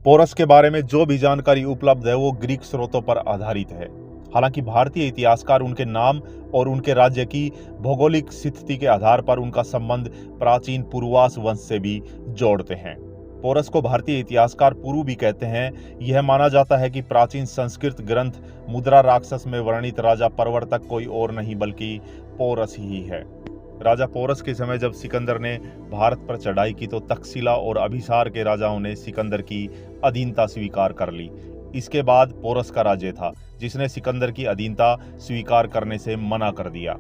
Porous के बारे में जो भी जानकारी उपलब्ध है वो ग्रीक स्रोतों पर आधारित है। हालांकि भारतीय इतिहासकार उनके नाम और उनके राज्य की भौगोलिक स्थिति के आधार पर उनका संबंध प्राचीन पुरुवास वंश से भी जोड़ते हैं। पोरस को भारतीय इतिहासकार पुरु भी कहते हैं। यह माना जाता है कि प्राचीन संस्कृत ग्रंथ मुद्रा राक्षस में वर्णित राजा प्रवर्तक कोई और नहीं बल्कि पोरस ही है। राजा पोरस के समय जब सिकंदर ने भारत पर चढ़ाई की तो तक्षशिला और अभिसार के राजाओं ने सिकंदर की अधीनता स्वीकार कर ली। इसके बाद पोरस का राज्य था जिसने सिकंदर की अधीनता स्वीकार करने से मना कर दिया।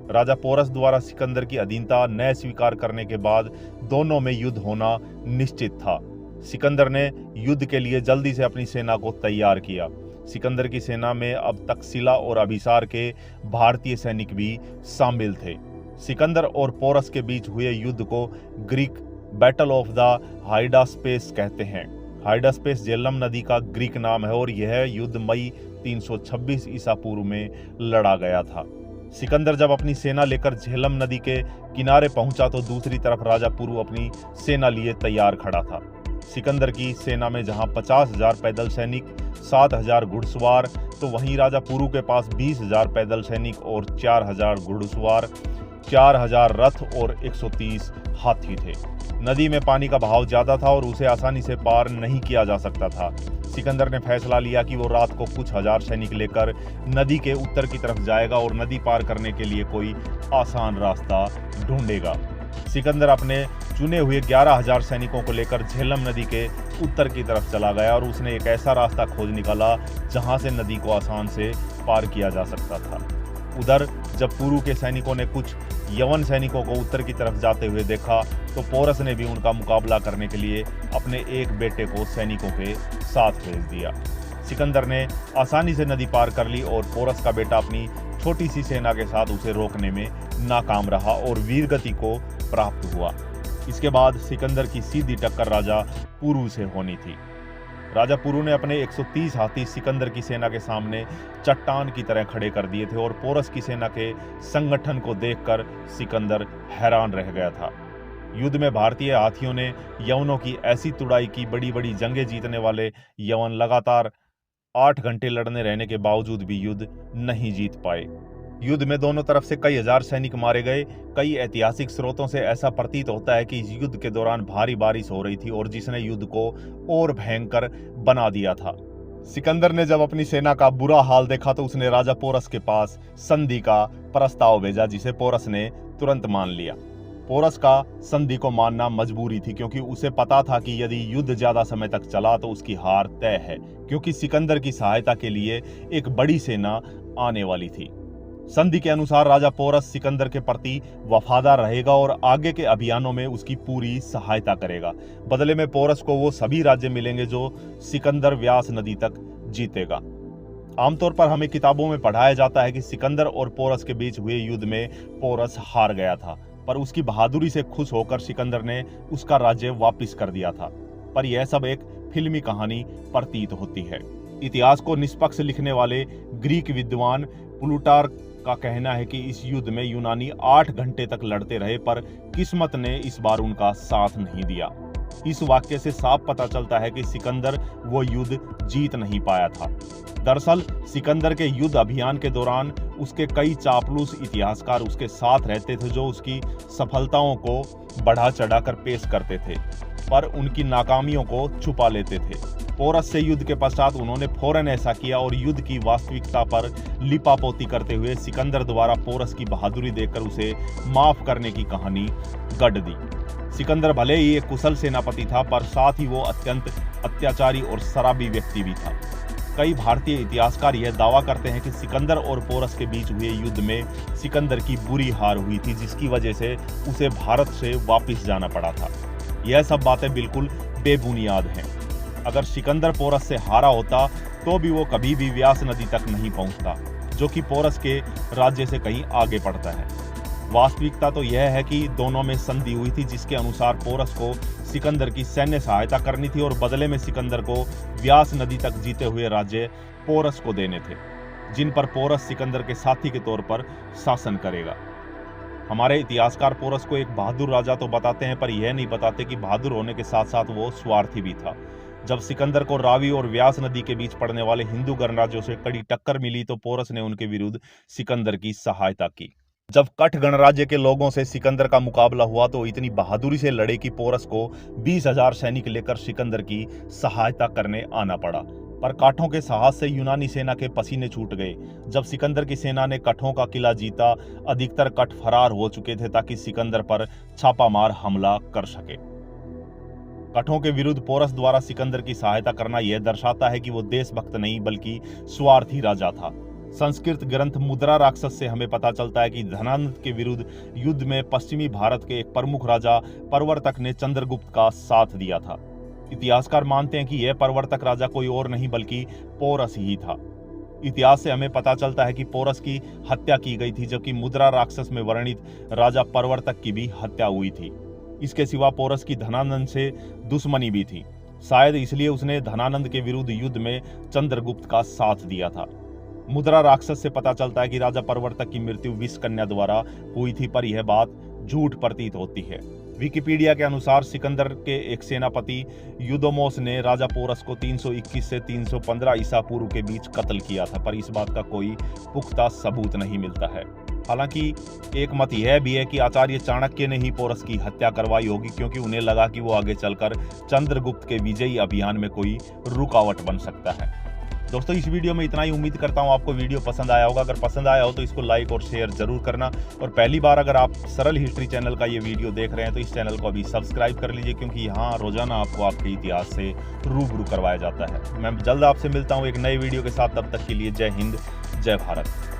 राजा पोरस द्वारा सिकंदर की अधीनता न स्वीकार करने के बाद दोनों में युद्ध होना निश्चित था। सिकंदर ने युद्ध के लिए जल्दी से अपनी सेना को तैयार किया। सिकंदर की सेना में अब तक्षशिला और अभिसार के भारतीय सैनिक भी शामिल थे। सिकंदर और पोरस के बीच हुए युद्ध को ग्रीक बैटल ऑफ द हाइडास्पेस कहते हैं। हाइडास्पेस झेलम नदी का ग्रीक नाम है और यह युद्ध मई 326 ईसा पूर्व में लड़ा गया था। सिकंदर जब अपनी सेना लेकर झेलम नदी के किनारे पहुंचा तो दूसरी तरफ राजा पुरु अपनी सेना लिए तैयार खड़ा था। सिकंदर की सेना में जहां 50,000 पैदल सैनिक, 7,000 घुड़सवार, तो वहीं राजा पुरु के पास 20,000 पैदल सैनिक और 4,000 घुड़सवार, 4,000 रथ और 130 हाथी थे। नदी में पानी का बहाव ज्यादा था और उसे आसानी से पार नहीं किया जा सकता था। सिकंदर ने फैसला लिया कि वो रात को कुछ हजार सैनिक लेकर नदी के उत्तर की तरफ जाएगा और नदी पार करने के लिए कोई आसान रास्ता ढूंढेगा। सिकंदर अपने चुने हुए 11,000 सैनिकों को लेकर झेलम नदी के उत्तर की तरफ चला गया और उसने एक ऐसा रास्ता खोज निकाला जहां से नदी को आसान से पार किया जा सकता था। उधर जब पुरु के सैनिकों ने कुछ यवन सैनिकों को उत्तर की तरफ जाते हुए देखा तो पोरस ने भी उनका मुकाबला करने के लिए अपने एक बेटे को सैनिकों के साथ भेज दिया। सिकंदर ने आसानी से नदी पार कर ली और पोरस का बेटा अपनी छोटी सी सेना के साथ उसे रोकने में नाकाम रहा और वीरगति को प्राप्त हुआ। इसके बाद सिकंदर की सीधी टक्कर राजा पुरु से होनी थी। राजा पुरु ने अपने 130 हाथी सिकंदर की सेना के सामने चट्टान की तरह खड़े कर दिए थे और पोरस की सेना के संगठन को देखकर सिकंदर हैरान रह गया था। युद्ध में भारतीय हाथियों ने यवनों की ऐसी तुड़ाई की, बड़ी बड़ी जंगें जीतने वाले यवन लगातार 8 घंटे लड़ने रहने के बावजूद भी युद्ध नहीं जीत पाए। युद्ध में दोनों तरफ से कई हजार सैनिक मारे गए। कई ऐतिहासिक स्रोतों से ऐसा प्रतीत होता है कि इस युद्ध के दौरान भारी बारिश हो रही थी और जिसने युद्ध को और भयंकर बना दिया था। सिकंदर ने जब अपनी सेना का बुरा हाल देखा तो उसने राजा पोरस के पास संधि का प्रस्ताव भेजा, जिसे पोरस ने तुरंत मान लिया। पोरस का संधि को मानना मजबूरी थी क्योंकि उसे पता था कि यदि युद्ध ज्यादा समय तक चला तो उसकी हार तय है, क्योंकि सिकंदर की सहायता के लिए एक बड़ी सेना आने वाली थी। संधि के अनुसार राजा पोरस सिकंदर के प्रति वफादार रहेगा और आगे के अभियानों में उसकी पूरी सहायता करेगा। बदले में पोरस को वो सभी राज्य मिलेंगे जो सिकंदर व्यास नदी तक जीतेगा। आमतौर पर हमें किताबों में पढ़ाया जाता है कि सिकंदर और पोरस के बीच हुए युद्ध में पोरस हार गया था, पर उसकी बहादुरी से खुश होकर सिकंदर ने उसका राज्य वापस कर दिया था। पर यह सब एक फिल्मी कहानी प्रतीत होती है। इतिहास को निष्पक्ष लिखने वाले ग्रीक विद्वान प्लूटार्क का कहना है कि इस युद्ध में यूनानी 8 घंटे तक लड़ते रहे, पर किस्मत ने इस बार उनका साथ नहीं दिया। इस वाक्य से साफ पता चलता है कि सिकंदर वो युद्ध जीत नहीं पाया था। दरअसल सिकंदर के युद्ध अभियान के दौरान उसके कई चापलूस इतिहासकार उसके साथ रहते थे जो उसकी सफलताओं को बढ़ा चढ़ाकर पेश करते थे, पर उनकी नाकामियों को छुपा लेते थे। पोरस से युद्ध के पश्चात उन्होंने फौरन ऐसा किया और युद्ध की वास्तविकता पर लिपापोती करते हुए सिकंदर द्वारा पोरस की बहादुरी देखकर उसे माफ करने की कहानी गढ़ दी। सिकंदर भले ही एक कुशल सेनापति था, पर साथ ही वो अत्यंत अत्याचारी और शराबी व्यक्ति भी था। कई भारतीय इतिहासकार यह दावा करते हैं कि सिकंदर और पोरस के बीच हुए युद्ध में सिकंदर की बुरी हार हुई थी, जिसकी वजह से उसे भारत से वापस जाना पड़ा था। यह सब बातें बिल्कुल बेबुनियाद हैं। अगर सिकंदर पोरस से हारा होता तो भी वो कभी भी व्यास नदी तक नहीं पहुंचता, जो कि पोरस के राज्य से कहीं आगे पड़ता है। वास्तविकता तो यह है कि दोनों में संधि हुई थी, जिसके अनुसार पोरस को सिकंदर की सैन्य सहायता करनी थी और बदले में सिकंदर को व्यास नदी तक जीते हुए राज्य पोरस को देने थे, जिन पर पोरस सिकंदर के साथी के तौर पर शासन करेगा। हमारे इतिहासकार पोरस को एक बहादुर राजा तो बताते हैं, पर यह नहीं बताते कि बहादुर होने के साथ साथ वो स्वार्थी भी था। जब सिकंदर को रावी और व्यास नदी के बीच पड़ने वाले हिंदू गणराज्यों से कड़ी टक्कर मिली तो पोरस ने उनके विरुद्ध सिकंदर की सहायता की। जब कठ गणराज्य के लोगों से सिकंदर का मुकाबला हुआ तो इतनी बहादुरी से लड़े कि पोरस को 20,000 सैनिक लेकर सिकंदर की सहायता करने आना पड़ा। पर काठों के साहस से यूनानी सेना के पसीने छूट गए। जब सिकंदर की सेना ने कठों का किला जीता, अधिकतर कठ फरार हो चुके थे ताकि सिकंदर पर छापामार हमला कर सके। कठों के विरुद्ध पोरस द्वारा सिकंदर की सहायता करना यह दर्शाता है कि वो देशभक्त नहीं बल्कि स्वार्थी राजा था। संस्कृत ग्रंथ मुद्रा राक्षस से हमें पता चलता है कि धनानंद के विरुद्ध युद्ध में पश्चिमी भारत के एक प्रमुख राजा प्रवर्तक ने चंद्रगुप्त का साथ दिया था। इतिहासकार मानते हैं कि यह प्रवर्तक राजा कोई और नहीं बल्कि पोरस ही था। इतिहास से हमें पता चलता है कि पोरस की हत्या की गई थी, जबकि मुद्रा राक्षस में वर्णित राजा प्रवर्तक की भी हत्या हुई थी। इसके सिवा पोरस की धनानंद से दुश्मनी भी थी। शायद इसलिए उसने धनानंद के विरुद्ध युद्ध में चंद्रगुप्त का साथ दिया था। मुद्रा राक्षस से पता चलता है कि राजा प्रवर्तक की मृत्यु विष कन्या द्वारा हुई थी, पर यह बात झूठ प्रतीत होती है। विकिपीडिया के अनुसार सिकंदर के एक सेनापति युदोमोस ने राजा पोरस को 321 से 315 ईसा पूर्व के बीच कत्ल किया था, पर इस बात का कोई पुख्ता सबूत नहीं मिलता है। हालांकि एक मत यह भी है कि आचार्य चाणक्य ने ही पोरस की हत्या करवाई होगी, क्योंकि उन्हें लगा कि वो आगे चलकर चंद्रगुप्त के विजयी अभियान में कोई रुकावट बन सकता है। दोस्तों, इस वीडियो में इतना ही। उम्मीद करता हूँ आपको वीडियो पसंद आया होगा। अगर पसंद आया हो तो इसको लाइक और शेयर जरूर करना। और पहली बार अगर आप सरल हिस्ट्री चैनल का ये वीडियो देख रहे हैं तो इस चैनल को अभी सब्सक्राइब कर लीजिए, क्योंकि यहाँ रोजाना आपको आपके इतिहास से रूबरू करवाया जाता है। मैं जल्द आपसे मिलता हूँ एक नए वीडियो के साथ। तब तक के लिए जय हिंद, जय भारत।